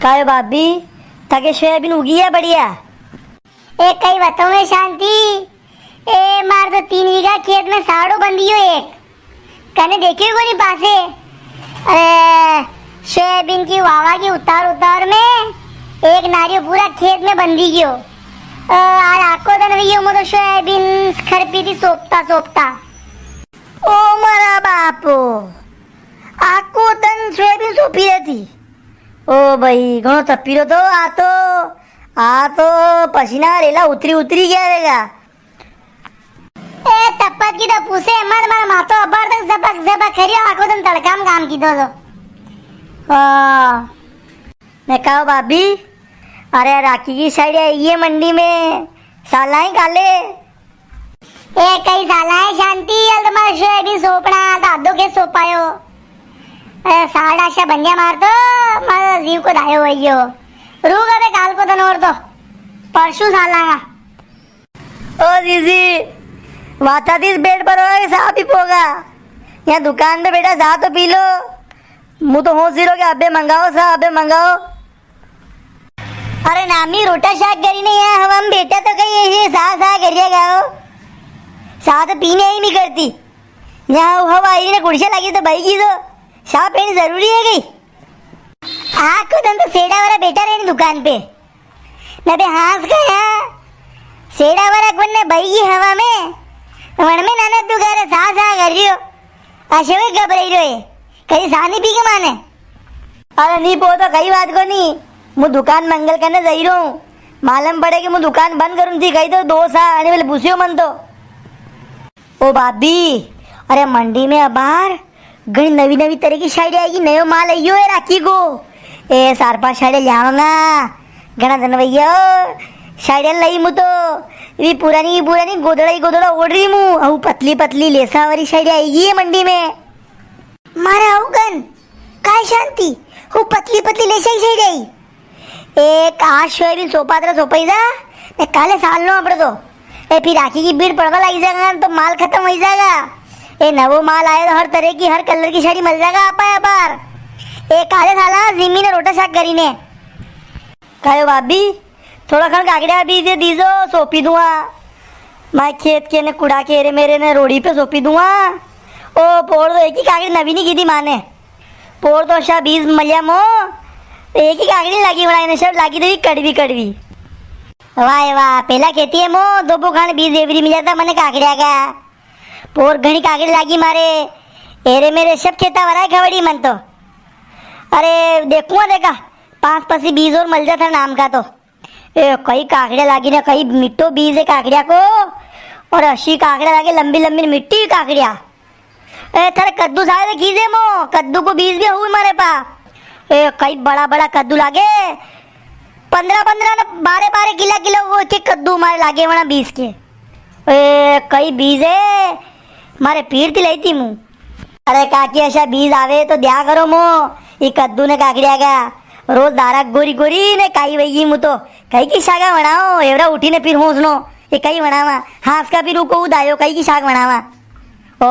काय भाभी थके सोयाबीन उगी है बढ़िया। एक कई बताऊं मैं शांति। ए मार तो 3 बीघा खेत में साड़ो बंदी हो एक कने देखियो कोनी पासे। अरे सोयाबीन की वावा की उतार उतार में एक नारियो पूरा खेत में बंदी गयो। आज आको दन रही मो तो सोयाबीन खरपी थी सोपता सोपता। ओ मारा बापो आको तन सोयाबीन सोपी रहती। ओ भाई घणो तपीरो तो आ तो पसीना रेला उतरी उतरी गया रहेगा। ए तपत की तो पूछे मर मर मातो अबर तक जबक जबक खरियो आको दन तड़काम काम की दो। मैं कहा भाभी अरे राखी की साइड ये मंडी में साला ही काले। ए कई साला है शांति अल तुम्हारा सोयाबीन सोपना दादो के सोपायो। साड़ा शा बंदिया मार तो मारा जीव को दायो वही हो। रूग अबे काल को तन और तो परसों साला ओ दीदी वाता दिस बेड पर होगा कि साहब ही पोगा। यहाँ दुकान पे बेटा सा तो पी लो। मुँह तो हो जीरो के अबे मंगाओ सा अबे मंगाओ। अरे नामी रोटा शाक करी नहीं है हम बेटा तो कहीं ऐसे सा करिए गाओ। सा तो पीने ही नहीं करती। यहाँ हवा आई ने कुर्सियाँ लगी तो भाई की तो शाह पीनी जरूरी है गई। आको तन तो सेड़ा वाला बेटा रहे दुकान पे मैं भी हाथ गया सेड़ा वाला कौन ने भाई की हवा में वन में नाना तू कह रहे सा कर रही हो। अशे में घबराई रहे कहीं सा नहीं पी के माने। अरे नहीं पो तो कई बात को नहीं मुझ दुकान मंगल करने जा रहा हूँ। मालूम पड़े कि मुझ दुकान बंद करूँ थी कहीं तो 2 सा आने वाले पूछियो मन तो। ओ भाभी अरे मंडी में अब बाहर घनी नवी नवी तरह की साड़ी आएगी नयो माल आइयो है राखी को। ए 4-5 साड़ी लियाओ ना घना दिन भैया साड़ी लाई मु तो ये पुरानी गोदड़ा ओढ़ रही मु अब पतली पतली लेसा वाली साड़ी आएगी है मंडी में। मारा उगन काय शांति हु पतली पतली लेसा ही साड़ी आई। एक आज सोयाबीन सोपात्रा सोपाई जा मैं काले साल लो अपने तो ए फिर राखी की भीड़ पड़वा लग जाएगा तो माल खत्म हो जाएगा। ए नवो माल आए तो हर तरह की हर कलर की साड़ी मिल जाएगा आपा बार। ए काले साला जिम्मी ने रोटा शाक करी ने कहो भाभी थोड़ा खन काकड़िया भी दे दीजो सोपी दूंगा। मैं खेत के ने कुड़ा के रे मेरे ने रोड़ी पे सोपी दूंगा। ओ पोड़ तो एक ही काकड़ी नवी नहीं की थी माँ ने पोड़ तो शा 20 मलिया मो एक ही काकड़ी लगी बनाई ने सब लगी थी कड़वी। वाह वाह पहला खेती है मो 2 बुखान 20 एवरी मिल जाता मैंने काकड़िया का पोर घनी काकड़ी लागी मारे एरे मेरे सब खेता वरा खवड़ी मन तो। अरे देखूंगा देखा 5 पसी 20 और मिल जाता नाम का तो। ए कई काकड़िया लागी ना कई मिट्टो बीज है काकड़िया को और 80 काकड़िया लागे लंबी लंबी मिट्टी काकड़िया। ए थारे कद्दू सारे खींचे मो कद्दू को बीज भी हुई मारे पा। ए कई बड़ा बड़ा कद्दू लागे 15 ना 12 किलो वो के कद्दू मारे लागे वना 20 के। ए कई बीज है मारे पीड़ थी लाई थी मुँह। अरे काकी ऐसा बीज आवे तो दिया करो मो ये कद्दू ने काकड़िया का रोज दारा गोरी ने काई वही मु तो कई की शागा बनाओ एवरा उठी ने फिर होसनो ये कई बनावा हाथ का फिर रुको उदायो कई की शाग बनावा। ओ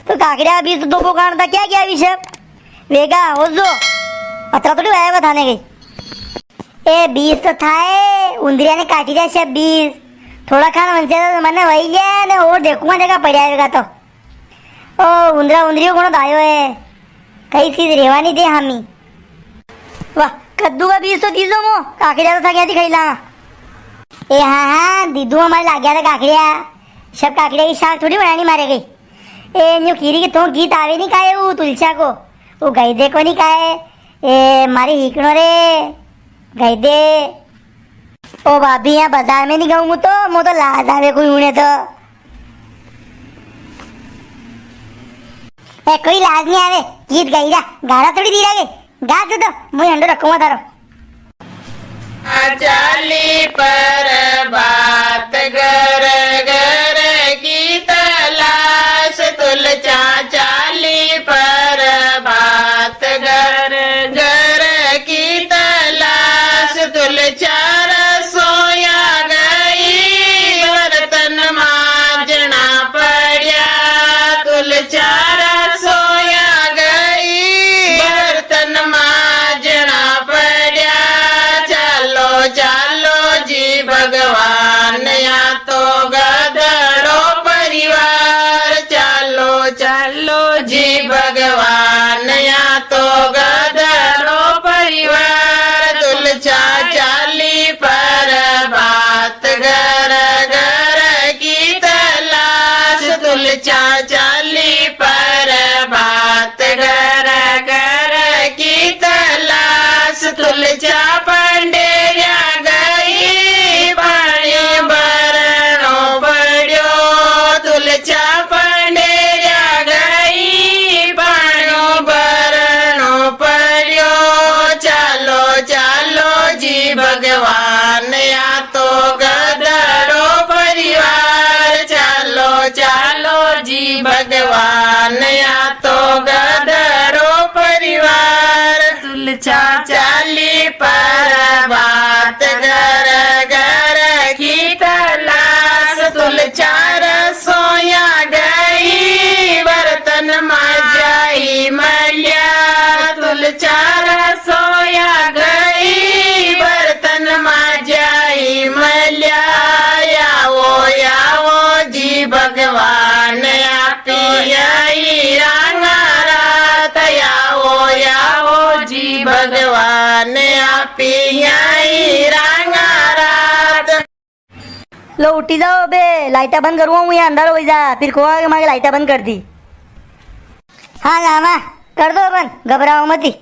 तो काकड़िया बीज तो 2 बोकान था क्या विषय वेगा हो जो अतरा थोड़ी आएगा थाने गई। ए बीज तो था उंदरिया ने काटी दिया सब बीज थोड़ा खाना मन से मैंने वही गया ने और देखूंगा देखा पड़ा तो। ओ उंदरियों को दायो है कई चीज रेवा नहीं दे हमी। वाह कद्दू का बीज तो दीजो मो काकड़िया तो था क्या थी खैला। ए हाँ दीदू हमारे लाग गया था काकड़िया सब काकड़िया की शाक थोड़ी बनानी मारे गई। ए न्यू खीरी के तो गीत आवे नहीं काए वो तुलसा को वो गई दे को नहीं काए ए मारे हिकड़ो रे गई दे। ओ भाभी यहाँ बाजार में नहीं गाऊँ तो मो तो लाज आवे कोई उन्हें तो। ए कोई लाज नहीं आवे गीत गई रा गाना थोड़ी दी रहे गा तो मुझे अंडो रखूंगा तारो। चाली पर बात घर घर की तलाश तुल चाली पर बात घर घर की तलाश तुल चार सोया गई बर्तन मांजना पड़ा तुल चार सोया गई बर्तन मांजना पड़ा ભગવાન આ તો ગધડો પરિવાર ચાલો ચાલો જી ભગવાન આ તો ગધડો પરિવાર તુલચા ચાલી પર વાત ઘર ઘર કી તલાશ તુલચા રસોયા ગઈ બર્તનમાં જાઈ મળ્યા તુલચા રસોયા ગઈ બર્તનમાં જાઈ મળ્યા આવો આવો જી ભગવાન આપી રાંગારાત આવો આવો જી ભગવાન આપી रात लो उठी जाओ बे लाइटा बंद करूँ हूँ यहाँ अंदर हो जा फिर खोआ के मांगे लाइटा बंद कर दी। हाँ मामा कर दो बंद, घबराओ मत ही।